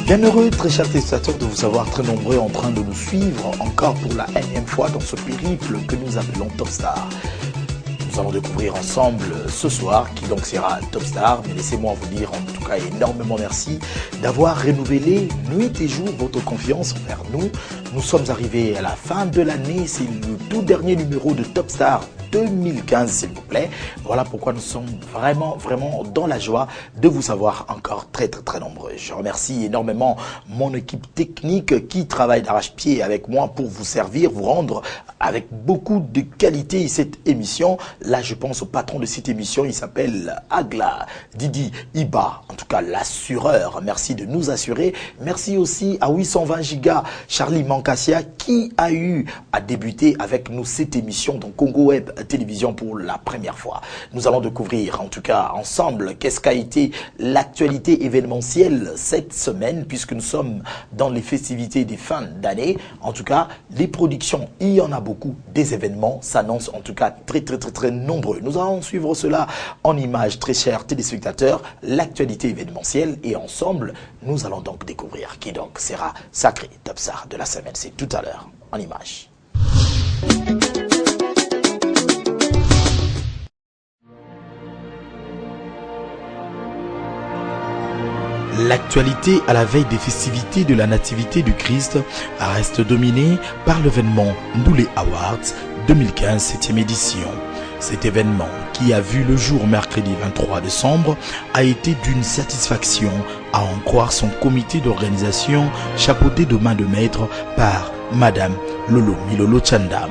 Bien heureux, très chers téléspectateurs, de vous avoir très nombreux en train de nous suivre encore pour la énième fois dans ce périple que nous appelons Top Star. Nous allons découvrir ensemble ce soir qui donc sera Top Star. Mais laissez-moi vous dire en tout cas énormément merci d'avoir renouvelé nuit et jour votre confiance envers nous. Nous sommes arrivés à la fin de l'année, c'est le tout dernier numéro de Top Star 2015 s'il vous plaît. Voilà pourquoi nous sommes vraiment dans la joie de vous avoir encore très nombreux. Je remercie énormément mon équipe technique qui travaille d'arrache-pied avec moi pour vous servir, vous rendre avec beaucoup de qualité cette émission. Là je pense au patron de cette émission, il s'appelle Agla Didi Iba, en tout cas l'assureur. Merci de nous assurer. Merci aussi à 820 gigas Charlie Mancassia qui a eu à débuter avec nous cette émission dans Congo Web Télévision pour la première fois. Nous allons découvrir en tout cas ensemble qu'est-ce qu'a été l'actualité événementielle cette semaine puisque nous sommes dans les festivités des fins d'année. En tout cas, les productions, il y en a beaucoup, des événements s'annoncent en tout cas très nombreux. Nous allons suivre cela en images, très chers téléspectateurs, l'actualité événementielle et ensemble, nous allons donc découvrir qui donc sera sacré Top Star de la semaine. C'est tout à l'heure en images. L'actualité à la veille des festivités de la Nativité du Christ reste dominée par l'événement Ndoulé Awards 2015 7e édition. Cet événement, qui a vu le jour mercredi 23 décembre, a été d'une satisfaction à en croire son comité d'organisation chapeauté de main de maître par Madame Lolo Milolo Chanda.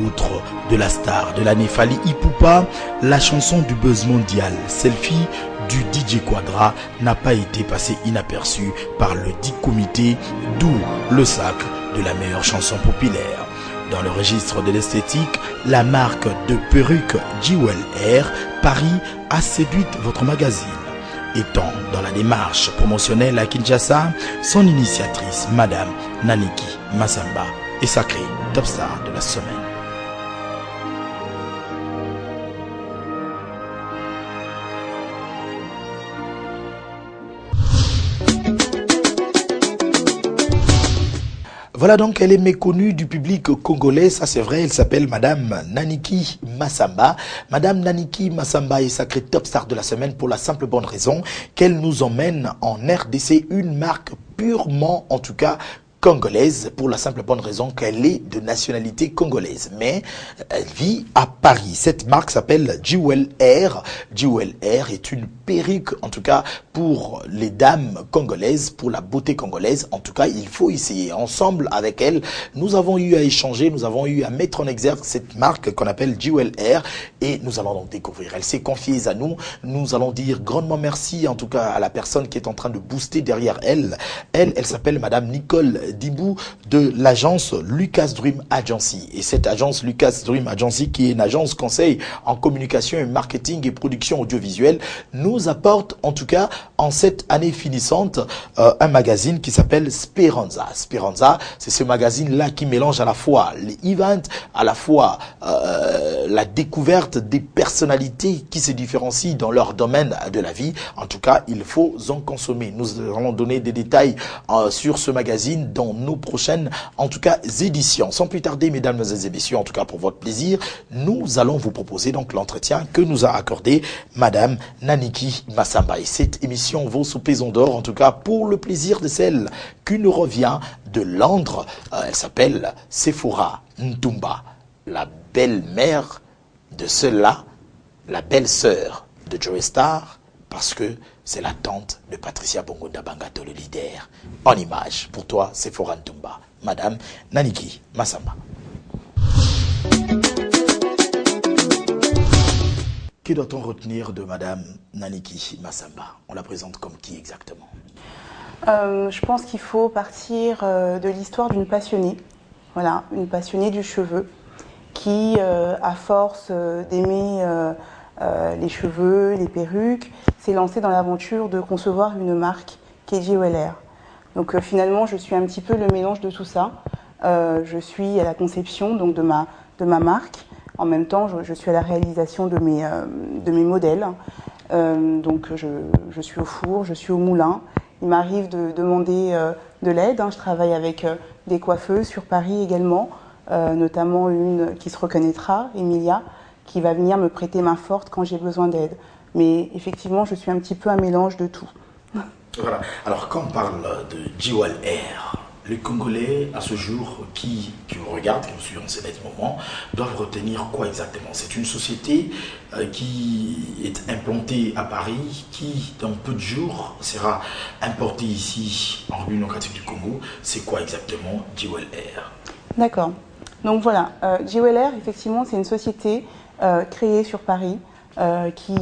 Outre de la star de l'année Fally Ipupa, la chanson du buzz mondial Selfie du DJ Quadra n'a pas été passée inaperçue par le dit comité, d'où le sacre de la meilleure chanson populaire. Dans le registre de l'esthétique, la marque de perruque Jewel Air Paris a séduit votre magazine. Étant dans la démarche promotionnelle à Kinshasa, son initiatrice, Madame Naniki Massamba, est sacrée Top Star de la semaine. Voilà donc, elle est méconnue du public congolais, ça c'est vrai, elle s'appelle Madame Naniki Massamba. Madame Naniki Massamba est sacrée Top Star de la semaine pour la simple bonne raison qu'elle nous emmène en RDC, une marque purement, en tout cas, congolaise, pour la simple bonne raison qu'elle est de nationalité congolaise, mais elle vit à Paris. Cette marque s'appelle Jewel Air. Jewel Air est une perruque, en tout cas pour les dames congolaises, pour la beauté congolaise. En tout cas, il faut essayer. Ensemble avec elle, nous avons eu à échanger, nous avons eu à mettre en exergue cette marque qu'on appelle Jewel Air et nous allons donc découvrir. Elle s'est confiée à nous. Nous allons dire grandement merci, en tout cas à la personne qui est en train de booster derrière elle. Elle s'appelle Madame Nicole Dibou de l'agence Lucas Dream Agency. Et cette agence Lucas Dream Agency, qui est une agence conseil en communication et marketing et production audiovisuelle, nous apporte en tout cas en cette année finissante un magazine qui s'appelle Speranza. Speranza, c'est ce magazine-là qui mélange à la fois les events, à la fois la découverte des personnalités qui se différencient dans leur domaine de la vie. En tout cas, il faut en consommer. Nous allons donner des détails sur ce magazine dans nos prochaines, en tout cas, éditions. Sans plus tarder, mesdames et messieurs, en tout cas pour votre plaisir, nous allons vous proposer donc l'entretien que nous a accordé Madame Naniki Massamba. Et cette émission vaut sous pesant d'or, en tout cas pour le plaisir de celle qui nous revient de Londres. Elle s'appelle Sephora Ntumba, la belle-mère de cela, la belle-sœur de Joe Star, parce que c'est la tante de Patricia Bongonda Bangato, le leader. En image, pour toi, Sephora Ntumba, Madame Naniki Massamba. Que doit-on retenir de Madame Naniki Massamba? On la présente comme qui exactement? Je pense qu'il faut partir de l'histoire d'une passionnée. Voilà, une passionnée du cheveu qui, à force d'aimer les cheveux, les perruques, s'est lancée dans l'aventure de concevoir une marque qui est Jewel Air. Donc finalement, je suis un petit peu le mélange de tout ça. Je suis à la conception donc, de ma marque. En même temps, je suis à la réalisation de mes modèles. Donc je suis au four, je suis au moulin il m'arrive de demander de l'aide. Je travaille avec des coiffeuses sur Paris également, notamment une qui se reconnaîtra, Emilia, qui va venir me prêter main forte quand j'ai besoin d'aide. Mais effectivement, je suis un petit peu un mélange de tout. Voilà. Alors, quand on parle de Jewel Air, les Congolais, à ce jour, qui vous regardent, qui nous suivent en ces moments, doivent retenir quoi exactement? C'est une société qui est implantée à Paris, qui, dans peu de jours, sera importée ici, en République démocratique du Congo. C'est quoi exactement Jewel Air? D'accord. Donc voilà, Jewel Air, effectivement, c'est une société créée sur Paris, qui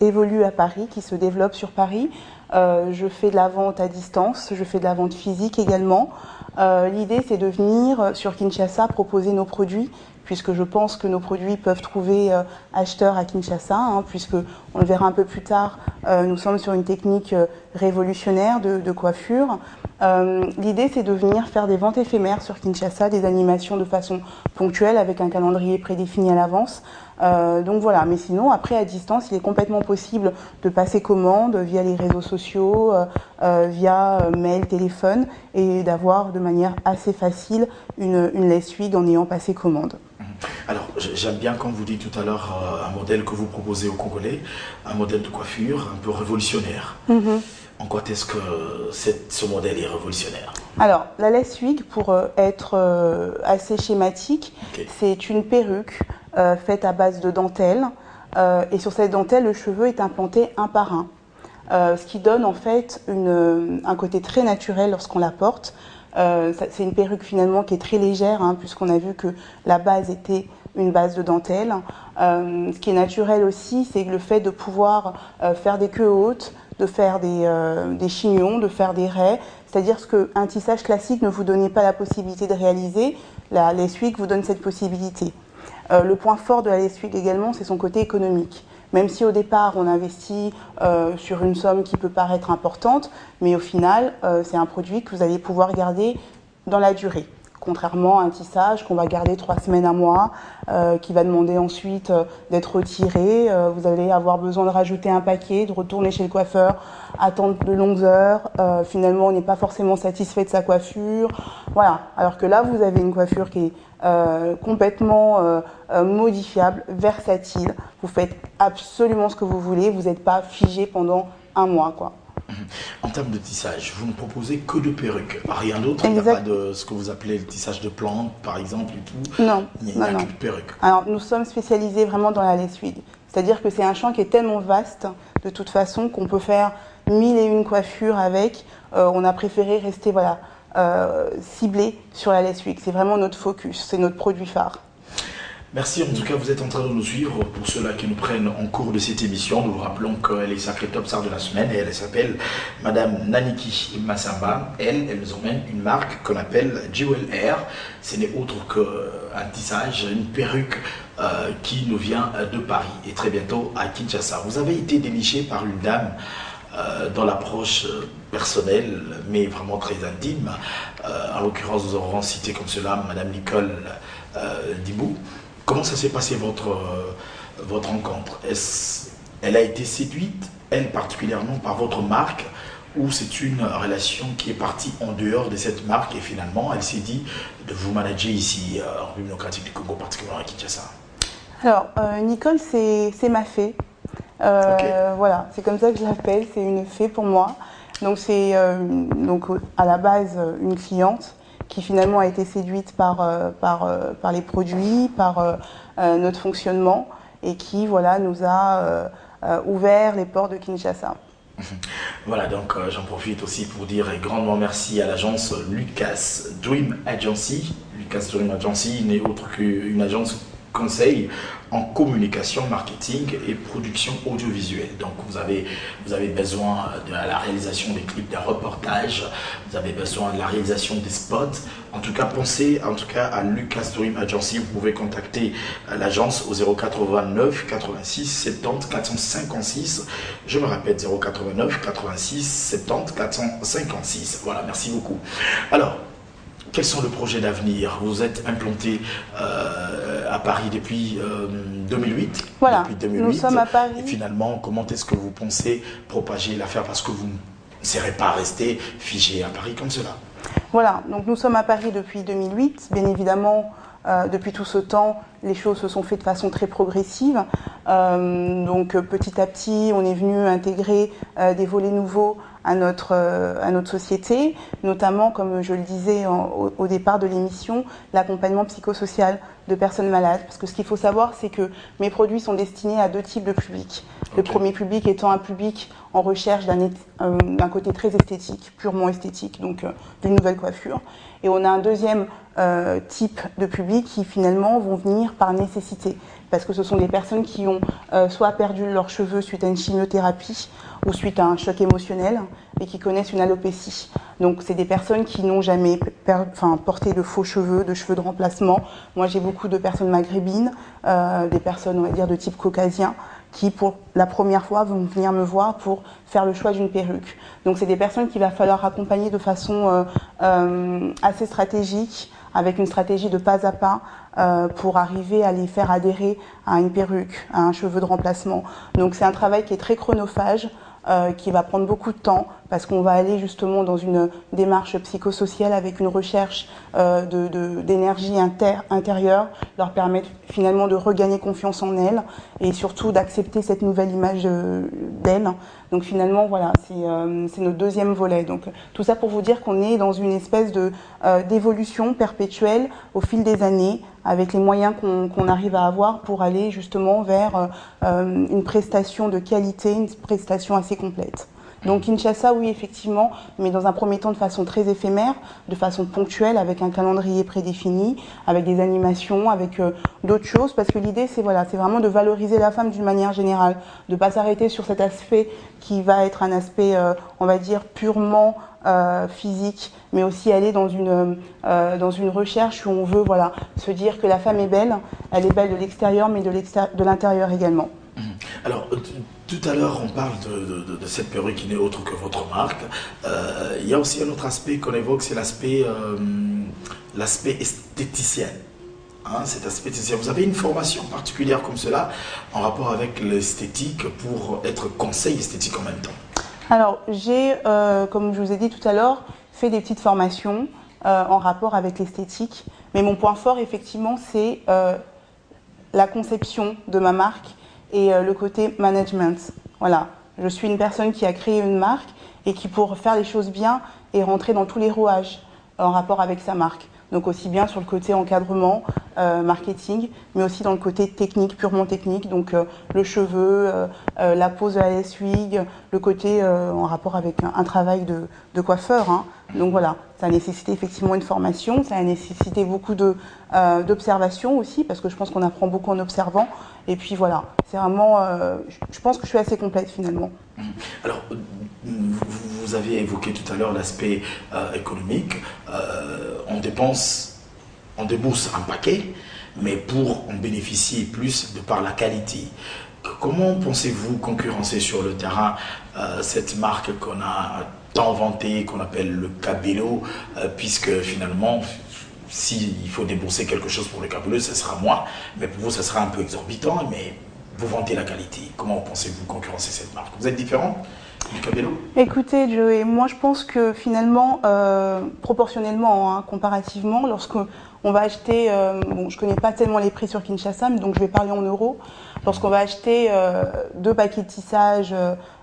évolue à Paris, qui se développe sur Paris. Je fais de la vente à distance, je fais de la vente physique également. L'idée, c'est de venir sur Kinshasa proposer nos produits, puisque je pense que nos produits peuvent trouver acheteurs à Kinshasa, puisque on le verra un peu plus tard, nous sommes sur une technique révolutionnaire de coiffure. L'idée, c'est de venir faire des ventes éphémères sur Kinshasa, des animations de façon ponctuelle avec un calendrier prédéfini à l'avance. Donc voilà, mais sinon, après, à distance, il est complètement possible de passer commande via les réseaux sociaux, via mail, téléphone, et d'avoir de manière assez facile une lessive en ayant passé commande. Alors, j'aime bien quand vous dites tout à l'heure un modèle que vous proposez aux Congolais, un modèle de coiffure un peu révolutionnaire. En quoi est-ce que ce modèle est révolutionnaire? Alors, la lace wig, pour être assez schématique, c'est une perruque faite à base de dentelle. Et sur cette dentelle, le cheveu est implanté un par un. Ce qui donne en fait un côté très naturel lorsqu'on la porte. C'est une perruque finalement qui est très légère, puisqu'on a vu que la base était une base de dentelle. Ce qui est naturel aussi, c'est le fait de pouvoir faire des queues hautes, de faire des chignons, de faire des raies, c'est-à-dire ce qu'un tissage classique ne vous donnait pas la possibilité de réaliser, la lace wig vous donne cette possibilité. Le point fort de la lace wig également, c'est son côté économique. Même si au départ on investit sur une somme qui peut paraître importante, mais au final c'est un produit que vous allez pouvoir garder dans la durée. Contrairement à un tissage qu'on va garder 3 semaines, un mois, qui va demander ensuite d'être retiré. Vous allez avoir besoin de rajouter un paquet, de retourner chez le coiffeur, attendre de longues heures. Finalement, on n'est pas forcément satisfait de sa coiffure. Voilà. Alors que là, vous avez une coiffure qui est complètement modifiable, versatile. Vous faites absolument ce que vous voulez. Vous n'êtes pas figé pendant un mois, quoi. En termes de tissage, vous ne proposez que de perruques, rien d'autre? Il n'y a pas de ce que vous appelez le tissage de plantes, par exemple, et tout? Non, il n'y a que de perruques. Alors, nous sommes spécialisés vraiment dans la lace wig. C'est-à-dire que c'est un champ qui est tellement vaste, de toute façon, qu'on peut faire 1001 coiffures avec. On a préféré rester ciblé sur la lace wig. C'est vraiment notre focus, c'est notre produit phare. Merci, en tout cas vous êtes en train de nous suivre. Pour ceux-là qui nous prennent en cours de cette émission, nous vous rappelons qu'elle est sacrée top star de la semaine et elle s'appelle Madame Naniki Massamba. Elle nous emmène une marque qu'on appelle Jewel Air. Ce n'est autre qu'un tissage, une perruque qui nous vient de Paris et très bientôt à Kinshasa. Vous avez été déniché par une dame dans l'approche personnelle mais vraiment très intime. En l'occurrence, nous aurons cité comme cela Madame Nicole Dibou. Comment ça s'est passé votre rencontre? Elle a été séduite, elle particulièrement, par votre marque, ou c'est une relation qui est partie en dehors de cette marque et finalement elle s'est dit de vous manager ici en République démocratique du Congo, particulièrement à Kinshasa? Alors, Nicole, c'est ma fée. Voilà, c'est comme ça que je l'appelle, c'est une fée pour moi. Donc c'est à la base une cliente qui finalement a été séduite par les produits, par notre fonctionnement et qui nous a ouvert les portes de Kinshasa. Voilà, donc j'en profite aussi pour dire grandement merci à l'agence Lucas Dream Agency. Lucas Dream Agency n'est autre qu'une agence conseil en communication, marketing et production audiovisuelle. Donc vous avez besoin de la réalisation des clips, des reportages, vous avez besoin de la réalisation des spots. En tout cas, pensez à Lucas Dream Agency. Vous pouvez contacter l'agence au 089 86 70 456. Je me répète, 089 86 70 456. Voilà, merci beaucoup. Alors, quels sont les projets d'avenir? Vous êtes implanté à Paris depuis 2008. Voilà, depuis 2008. Nous sommes à Paris. Et finalement, comment est-ce que vous pensez propager l'affaire? Parce que vous ne serait pas resté figé à Paris comme cela. Voilà, donc nous sommes à Paris depuis 2008. Bien évidemment, depuis tout ce temps, les choses se sont faites de façon très progressive. Donc petit à petit, on est venu intégrer des volets nouveaux à notre société, notamment, comme je le disais au départ de l'émission, l'accompagnement psychosocial de personnes malades. Parce que ce qu'il faut savoir, c'est que mes produits sont destinés à deux types de publics. Le premier public étant un public en recherche d'un côté très esthétique, purement esthétique, donc d'une nouvelle coiffure. Et on a un deuxième type de public qui finalement vont venir par nécessité, parce que ce sont des personnes qui ont soit perdu leurs cheveux suite à une chimiothérapie ou suite à un choc émotionnel et qui connaissent une alopécie. Donc c'est des personnes qui n'ont jamais porté de faux cheveux, de cheveux de remplacement. Moi j'ai beaucoup de personnes maghrébines, des personnes on va dire de type caucasien, qui pour la première fois vont venir me voir pour faire le choix d'une perruque. Donc c'est des personnes qu'il va falloir accompagner de façon assez stratégique, avec une stratégie de pas à pas pour arriver à les faire adhérer à une perruque, à un cheveu de remplacement. Donc c'est un travail qui est très chronophage, qui va prendre beaucoup de temps parce qu'on va aller justement dans une démarche psychosociale avec une recherche d'énergie intérieure, leur permettre finalement de regagner confiance en elles et surtout d'accepter cette nouvelle image d'elles. Donc finalement voilà, c'est notre deuxième volet. Donc tout ça pour vous dire qu'on est dans une espèce d'évolution perpétuelle au fil des années avec les moyens qu'on arrive à avoir pour aller justement vers une prestation de qualité, une prestation assez complète. Donc Kinshasa, oui, effectivement, mais dans un premier temps de façon très éphémère, de façon ponctuelle, avec un calendrier prédéfini, avec des animations, avec d'autres choses, parce que l'idée, c'est vraiment de valoriser la femme d'une manière générale, de ne pas s'arrêter sur cet aspect qui va être un aspect, on va dire, purement physique, mais aussi aller dans une recherche où on veut se dire que la femme est belle, elle est belle de l'extérieur, mais de l'intérieur également. Alors, tout à l'heure, on parle de cette perruque qui n'est autre que votre marque. Il y a aussi un autre aspect qu'on évoque, c'est l'aspect esthéticien. Cet aspect esthéticien. Vous avez une formation particulière comme cela en rapport avec l'esthétique pour être conseil esthétique en même temps? Alors, j'ai, comme je vous ai dit tout à l'heure, fait des petites formations en rapport avec l'esthétique. Mais mon point fort, effectivement, c'est la conception de ma marque et le côté management. Voilà, je suis une personne qui a créé une marque et qui, pour faire les choses bien, est rentrée dans tous les rouages en rapport avec sa marque. Donc aussi bien sur le côté encadrement, marketing, mais aussi dans le côté technique, purement technique, donc le cheveu, la pose de la laisse-wig, le côté en rapport avec un travail de coiffeur. Hein. Donc voilà, ça a nécessité effectivement une formation, ça a nécessité beaucoup d'observation aussi, parce que je pense qu'on apprend beaucoup en observant. Et puis voilà, c'est vraiment, je pense que je suis assez complète finalement. Alors, vous avez évoqué tout à l'heure l'aspect économique. On débourse un paquet, mais pour en bénéficier plus de par la qualité. Comment pensez-vous concurrencer sur le terrain cette marque qu'on a tant vantée, qu'on appelle le Cabello, puisque finalement, s'il faut débourser quelque chose pour le Cabello, ce sera moins, mais pour vous, ça sera un peu exorbitant, mais vous vantez la qualité. Comment pensez-vous concurrencer cette marque? Vous êtes différent du Cabello? Écoutez, Joey, moi je pense que finalement, proportionnellement, hein, comparativement, lorsqu'on va acheter, bon, je ne connais pas tellement les prix sur Kinshasa, mais donc je vais parler en euros. Lorsqu'on va acheter 2 paquets de tissage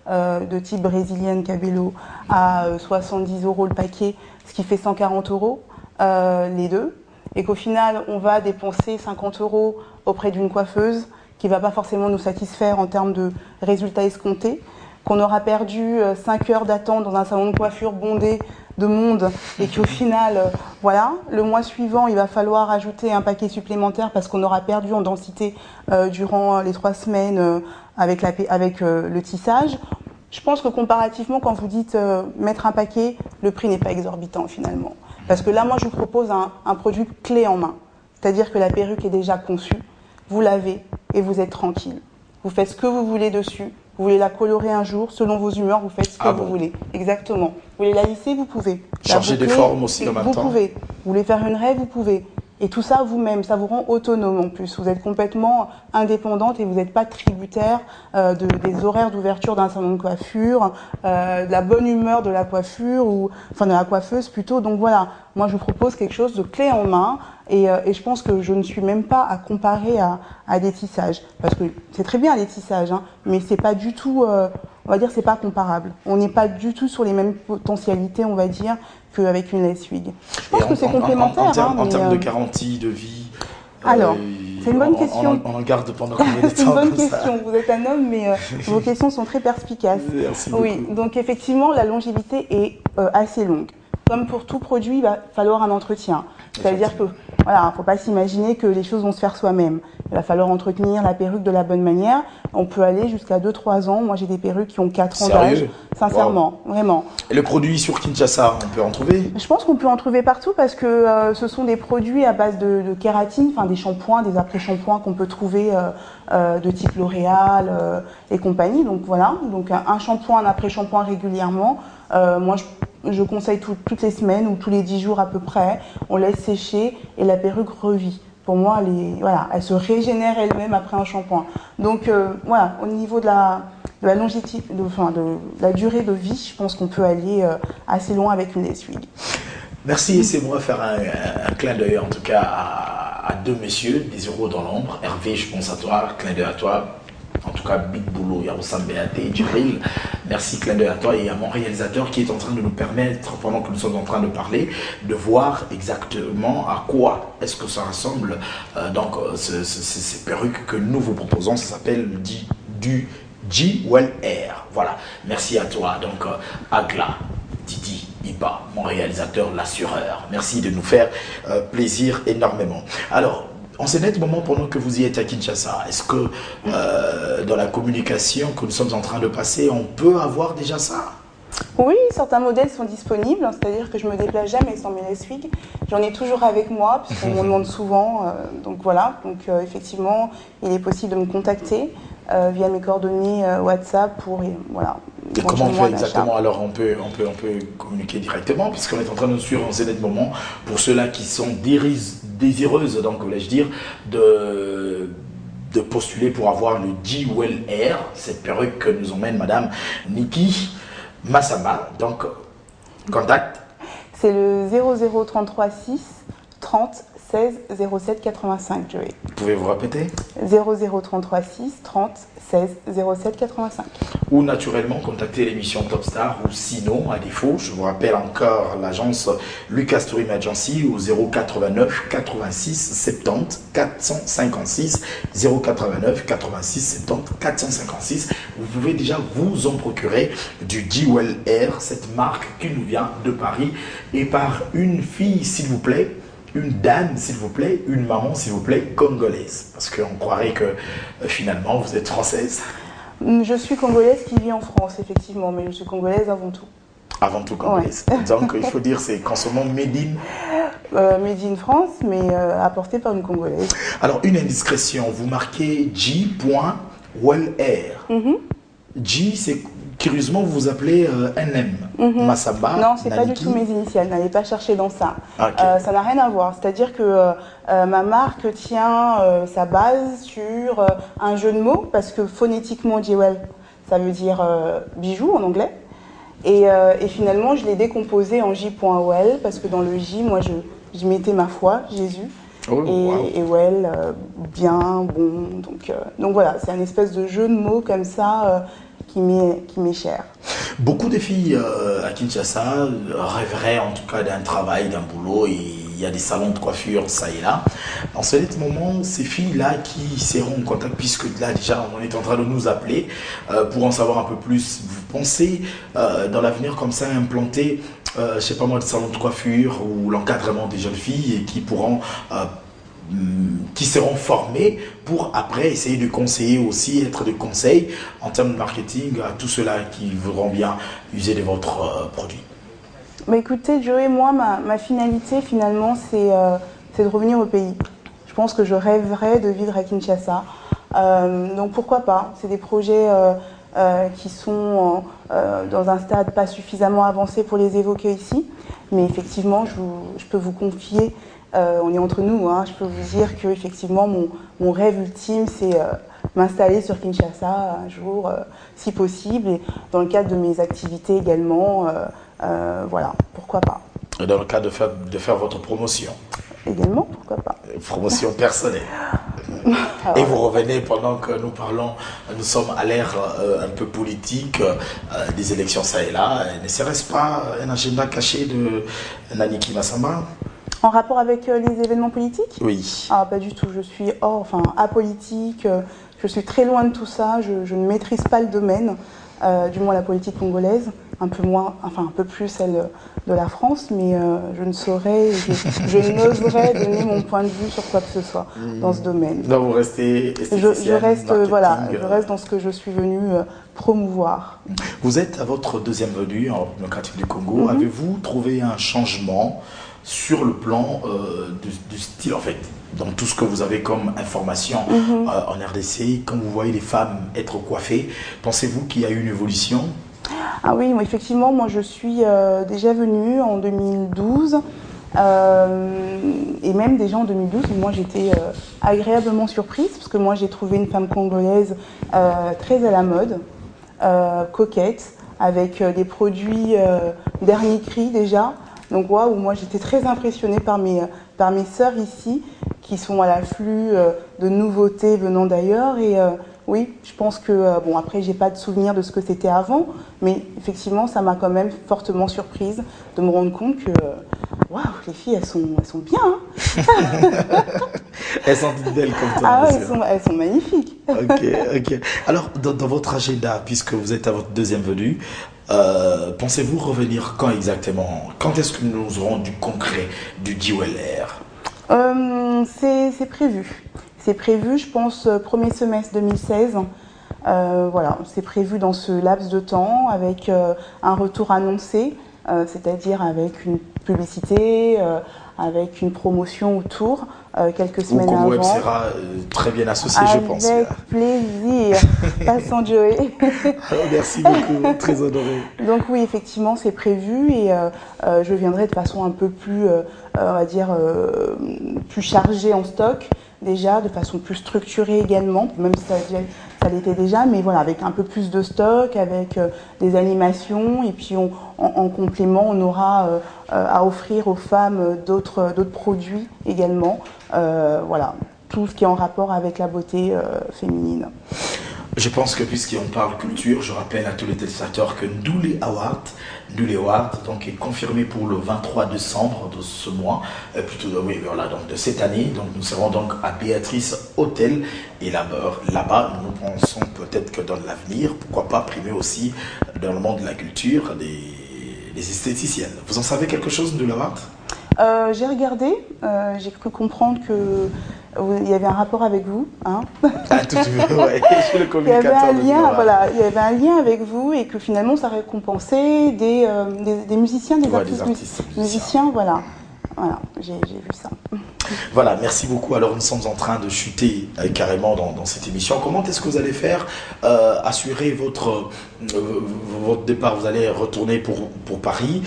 de type brésilienne Cabello à 70 € le paquet, ce qui fait 140 € les deux, et qu'au final on va dépenser 50 € auprès d'une coiffeuse qui ne va pas forcément nous satisfaire en termes de résultats escomptés, qu'on aura perdu 5 heures d'attente dans un salon de coiffure bondé de monde et qu'au final, voilà, le mois suivant, il va falloir ajouter un paquet supplémentaire parce qu'on aura perdu en densité durant les 3 semaines avec le tissage. Je pense que comparativement, quand vous dites mettre un paquet, le prix n'est pas exorbitant finalement. Parce que là, moi, je vous propose un produit clé en main. C'est-à-dire que la perruque est déjà conçue, vous lavez et vous êtes tranquille. Vous faites ce que vous voulez dessus. Vous voulez la colorer un jour, selon vos humeurs, vous faites ce que vous voulez. Exactement. Vous voulez la lisser, vous pouvez. Changer de forme aussi en même temps. Vous pouvez. Vous voulez faire une raie, vous pouvez. Et tout ça vous-même, ça vous rend autonome en plus. Vous êtes complètement indépendante et vous n'êtes pas tributaire des horaires d'ouverture d'un salon de coiffure, de la bonne humeur de la coiffure, enfin de la coiffeuse plutôt. Donc voilà, moi je vous propose quelque chose de clé en main et je pense que je ne suis même pas à comparer à des tissages. Parce que c'est très bien les tissages, hein, mais c'est pas du tout, on va dire c'est pas comparable. On n'est pas du tout sur les mêmes potentialités, on va dire, qu'avec une lace wig. Je pense que c'est complémentaire. En termes de garantie, de vie, alors, c'est une bonne question. On en garde pendant combien de temps? C'est une bonne question. Vous êtes un homme, mais vos questions sont très perspicaces. Merci beaucoup. Oui, donc effectivement, la longévité est assez longue. Comme pour tout produit, il va falloir un entretien. C'est-à-dire que, voilà, faut pas s'imaginer que les choses vont se faire soi-même. Il va falloir entretenir la perruque de la bonne manière. On peut aller jusqu'à 2-3 ans. Moi, j'ai des perruques qui ont 4 ans d'âge. Sincèrement, vraiment. Et le produit sur Kinshasa, on peut en trouver? Je pense qu'on peut en trouver partout parce que ce sont des produits à base de kératine, enfin des shampoings, des après-shampoings qu'on peut trouver de type L'Oréal et compagnie. Donc voilà, donc un shampoing, un après-shampoing régulièrement. Moi, je conseille toutes les semaines ou tous les 10 jours à peu près. On laisse sécher et la perruque revit. Pour moi, elle se régénère elle-même après un shampoing. Donc voilà, au niveau de la longévité, de la durée de vie, je pense qu'on peut aller assez loin avec une lace wig. Merci, c'est moi faire un clin d'œil en tout cas à deux messieurs, des héros dans l'ombre. Hervé, je pense à toi, clin d'œil à toi. En tout cas, big boulot, Yaroussam Béaté, Djibril. Merci, clin d'œil à toi et à mon réalisateur qui est en train de nous permettre, pendant que nous sommes en train de parler, de voir exactement à quoi est-ce que ça ressemble. Ces perruques que nous vous proposons, ça s'appelle du G-Well Air. Voilà, merci à toi. Donc, Agla, Didi, Iba, mon réalisateur, l'assureur. Merci de nous faire plaisir énormément. Alors, en ce net moment, pendant que vous y êtes à Kinshasa, est-ce que dans la communication que nous sommes en train de passer, on peut avoir déjà ça? Oui, certains modèles sont disponibles, c'est-à-dire que je me déplace jamais sans mes lace wig. J'en ai toujours avec moi, puisqu'on m'en demande souvent. Donc voilà, effectivement, il est possible de me contacter via mes coordonnées WhatsApp pour voilà. Et comment on fait exactement? Alors on peut communiquer directement, puisqu'on est en train de suivre en ce net moment, pour ceux-là qui sont désireuses, donc voulais-je dire, de postuler pour avoir le G-Well Air, cette perruque que nous emmène Madame Niki Massamba. Donc, contact. C'est le 00336 30 16 07 85, Joey. Pouvez-vous répéter? 00336 30 16 07 85. Ou naturellement contacter l'émission Top Star, ou sinon, à défaut, je vous rappelle encore l'agence Lucas Tourism Agency au 089 86 70 456 089 86 70 456. Vous pouvez déjà vous en procurer du G-Well Air, cette marque qui nous vient de Paris et par une fille, s'il vous plaît, une dame, s'il vous plaît, une maman, s'il vous plaît, congolaise. Parce qu'on croirait que finalement, vous êtes française. Je suis congolaise qui vit en France, effectivement, mais je suis congolaise avant tout. Avant tout congolaise. Ouais. Donc, il faut dire, c'est consommant made made in France, mais apporté par une congolaise. Alors, une indiscrétion. Vous marquez G.Well Air. G, c'est... Curieusement, vous vous appelez NM, Massamba. Non, c'est pas du tout mes initiales, n'allez pas chercher dans ça. Okay. Ça n'a rien à voir. C'est-à-dire que ma marque tient sa base sur un jeu de mots, parce que phonétiquement, G-Well, ça veut dire bijou en anglais. Et finalement, je l'ai décomposé en J.Well, parce que dans le J, moi, je mettais ma foi, Jésus. Oh, et well, bien, bon. Donc voilà, c'est un espèce de jeu de mots comme ça. Qui m'est cher. Beaucoup de filles à Kinshasa rêveraient en tout cas d'un travail, d'un boulot, et il y a des salons de coiffure ça et là. En ce moment, ces filles-là qui seront en contact, puisque là déjà on est en train de nous appeler pour en savoir un peu plus, vous pensez dans l'avenir comme ça implanter, je sais pas moi, des salons de coiffure ou l'encadrement des jeunes filles et qui pourront qui seront formés pour après essayer de conseiller aussi, être de conseil en termes de marketing à tous ceux-là qui voudront bien user de votre produit? Mais écoutez, Joey, moi, ma finalité finalement, c'est de revenir au pays. Je pense que je rêverais de vivre à Kinshasa. Donc pourquoi pas? C'est des projets qui sont dans un stade pas suffisamment avancé pour les évoquer ici. Mais effectivement, je peux vous confier, on est entre nous, hein, je peux vous dire que effectivement, mon rêve ultime, c'est m'installer sur Kinshasa un jour, si possible, et dans le cadre de mes activités également, voilà, pourquoi pas. Dans le cadre de faire votre promotion. Également, pourquoi pas. Promotion personnelle. Alors, et vous revenez pendant que nous parlons, nous sommes à l'ère un peu politique, des élections ça et là. Ne serait-ce pas un agenda caché de Naniki Massamba? En rapport avec les événements politiques? Oui. Ah, pas du tout, je suis apolitique, je suis très loin de tout ça, je ne maîtrise pas le domaine, du moins la politique congolaise, un peu moins, enfin un peu plus celle de la France, mais je ne saurais, je n'oserais donner mon point de vue sur quoi que ce soit dans ce domaine. Non, vous restez je reste, voilà, je reste dans ce que je suis venue promouvoir. Vous êtes à votre deuxième venue en République démocratique du Congo. Avez-vous trouvé un changement sur le plan du style, en fait, dans tout ce que vous avez comme information en RDC, quand vous voyez les femmes être coiffées, pensez-vous qu'il y a eu une évolution? Ah oui, effectivement, moi je suis déjà venue en 2012 et même déjà en 2012, moi j'étais agréablement surprise parce que moi j'ai trouvé une femme congolaise très à la mode, coquette, avec des produits dernier cri déjà. Donc waouh, moi j'étais très impressionnée par mes sœurs ici qui sont à l'afflux de nouveautés venant d'ailleurs et oui, je pense que, bon après j'ai pas de souvenir de ce que c'était avant, mais effectivement ça m'a quand même fortement surprise de me rendre compte que, waouh, les filles elles sont bien, hein. Elles sont toutes belles comme toi. Ah elles sont magnifiques. Ok. Alors dans votre agenda, puisque vous êtes à votre deuxième venue, pensez-vous revenir quand exactement? Quand est-ce que nous aurons du concret, du JWL-Air? C'est prévu. C'est prévu, je pense, premier semestre 2016. Voilà, c'est prévu dans ce laps de temps avec un retour annoncé, c'est-à-dire avec une publicité, avec une promotion autour, quelques semaines avant. Web sera très bien associé, je pense. Avec plaisir. Passons Joey. Merci beaucoup, très honoré. Donc oui, effectivement, c'est prévu et je viendrai de façon un peu plus, on va dire, plus chargée en stock. Déjà, de façon plus structurée également, même si ça l'était déjà, mais voilà, avec un peu plus de stock, avec des animations, et puis en complément, on aura à offrir aux femmes d'autres produits également, voilà, tout ce qui est en rapport avec la beauté féminine. Je pense que puisqu'on parle culture, je rappelle à tous les téléspectateurs que Ndoulé Award donc, est confirmé pour le 23 décembre de ce mois, plutôt oui, voilà, donc de cette année. Donc nous serons donc à Béatrice Hôtel et là-bas, nous pensons peut-être que dans l'avenir, pourquoi pas primer aussi dans le monde de la culture des esthéticiennes. Vous en savez quelque chose, Ndoulé Award? J'ai regardé, j'ai cru comprendre que il y avait un rapport avec vous, hein. Ah, tout de suite, ouais, je suis le communicateur. Il y avait un lien avec vous et que finalement ça récompensait des musiciens, des artistes musiciens, voilà. Voilà, j'ai vu ça. Voilà, merci beaucoup. Alors nous sommes en train de chuter carrément dans cette émission. Comment est-ce que vous allez faire assurer votre départ? Vous allez retourner pour Paris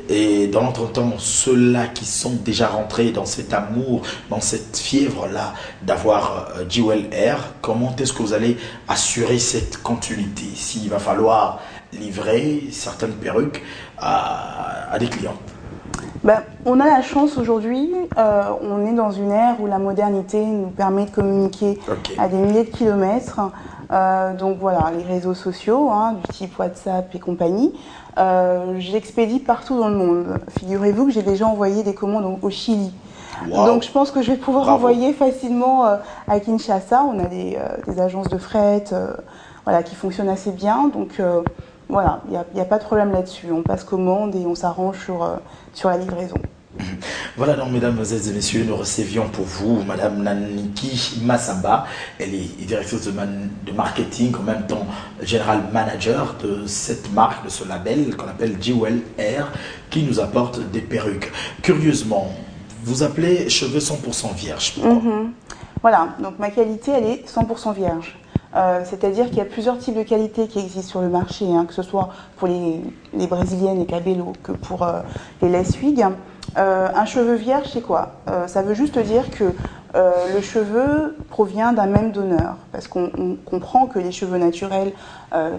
et dans l'entretemps, ceux-là qui sont déjà rentrés dans cet amour, dans cette fièvre-là d'avoir JWL-Air, comment est-ce que vous allez assurer cette continuité s'il va falloir livrer certaines perruques à des clients? Ben, on a la chance aujourd'hui, on est dans une ère où la modernité nous permet de communiquer à des milliers de kilomètres. Donc voilà, les réseaux sociaux, hein, du type WhatsApp et compagnie, j'expédie partout dans le monde. Figurez-vous que j'ai déjà envoyé des commandes au Chili. Wow. Donc je pense que je vais pouvoir envoyer facilement à Kinshasa. On a des agences de fret voilà, qui fonctionnent assez bien. Donc voilà, il n'y a pas de problème là-dessus. On passe commande et on s'arrange sur la livraison. Voilà donc mesdames et messieurs, nous recevions pour vous madame Naniki Massamba. Elle est directrice de marketing, en même temps general manager de cette marque, de ce label qu'on appelle JWL-Air, qui nous apporte des perruques. Curieusement, vous appelez cheveux 100% vierges. Pourquoi? Voilà, donc ma qualité elle est 100% vierge. C'est-à-dire qu'il y a plusieurs types de qualités qui existent sur le marché, hein, que ce soit pour les brésiliennes, les cabello, que pour les laisse-huigues. Un cheveu vierge, c'est quoi? Ça veut juste dire que le cheveu provient d'un même donneur, parce qu'on comprend que les cheveux naturels,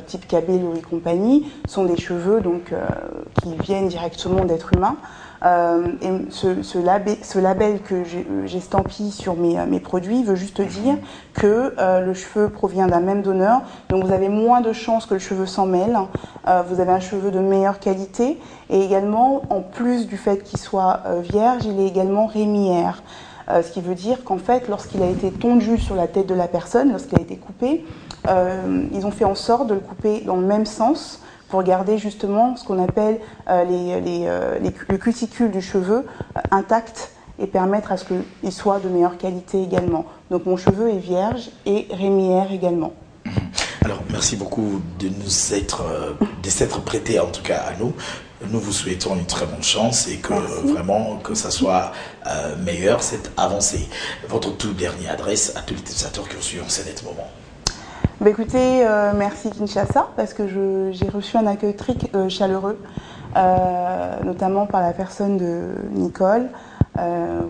type cabello et compagnie, sont des cheveux donc, qui viennent directement d'êtres humains. Et ce label que j'estampille sur mes produits veut juste dire que le cheveu provient d'un même donneur, donc vous avez moins de chances que le cheveu s'en mêle, vous avez un cheveu de meilleure qualité, et également, en plus du fait qu'il soit vierge, il est également rémiaire. Ce qui veut dire qu'en fait, lorsqu'il a été tondu sur la tête de la personne, lorsqu'il a été coupé, ils ont fait en sorte de le couper dans le même sens, pour garder justement ce qu'on appelle le cuticule du cheveu intact et permettre à ce qu'il soit de meilleure qualité également. Donc mon cheveu est vierge et rémiaire également. Alors merci beaucoup de s'être prêté en tout cas à nous. Nous vous souhaitons une très bonne chance et que vraiment que ça soit meilleur, cette avancée. Votre toute dernière adresse à tous les utilisateurs qui ont suivi en ce moment. Bah écoutez, merci Kinshasa, parce que j'ai reçu un accueil très chaleureux, notamment par la personne de Nicole,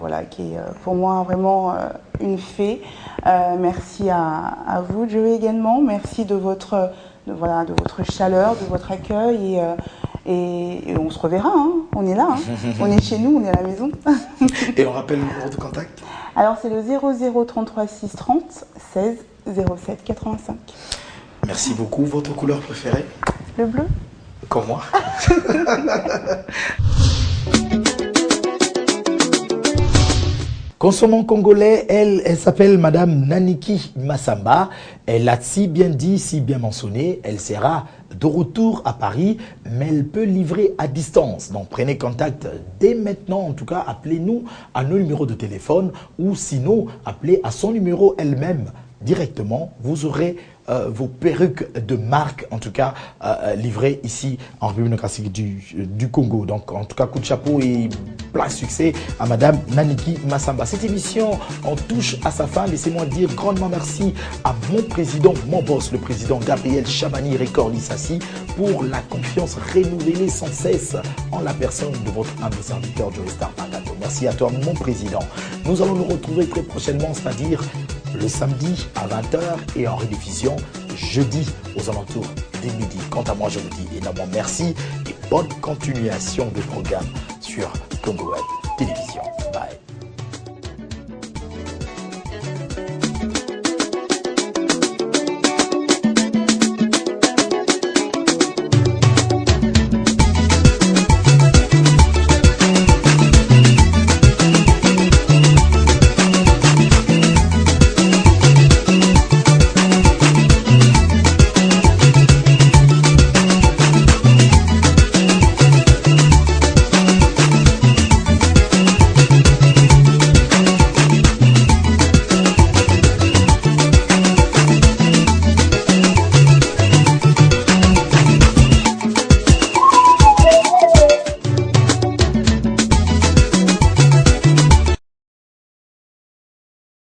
voilà, qui est pour moi vraiment une fée. Merci à vous, Joey, également. Merci de votre chaleur, de votre accueil. Et on se reverra, hein. On est là, hein. On est chez nous, on est à la maison. Et on rappelle le numéro de contact? Alors c'est le 00 33 6 30 16 07 85. Merci beaucoup. Votre couleur préférée? Le bleu. Comme moi. Consommant congolais, elle s'appelle Madame Naniki Massamba. Elle a si bien dit, si bien mentionné, elle sera de retour à Paris, mais elle peut livrer à distance. Donc prenez contact dès maintenant, en tout cas, appelez-nous à nos numéros de téléphone ou sinon, appelez à son numéro elle-même directement. Vous aurez vos perruques de marque, en tout cas, livrées ici en République démocratique du Congo. Donc, en tout cas, coup de chapeau et plein succès à Madame Naniki Massamba. Cette émission, on touche à sa fin. Laissez-moi dire grandement merci à mon président, mon boss, le président Gabriel Chabani Record Lissassi, pour la confiance renouvelée sans cesse en la personne de votre humble serviteur Joey Star Pagato. Merci à toi, mon président. Nous allons nous retrouver très prochainement, c'est-à-dire le samedi à 20h et en rediffusion jeudi aux alentours des midi. Quant à moi, je vous dis énormément merci et bonne continuation de programme sur Congo Web Télévision.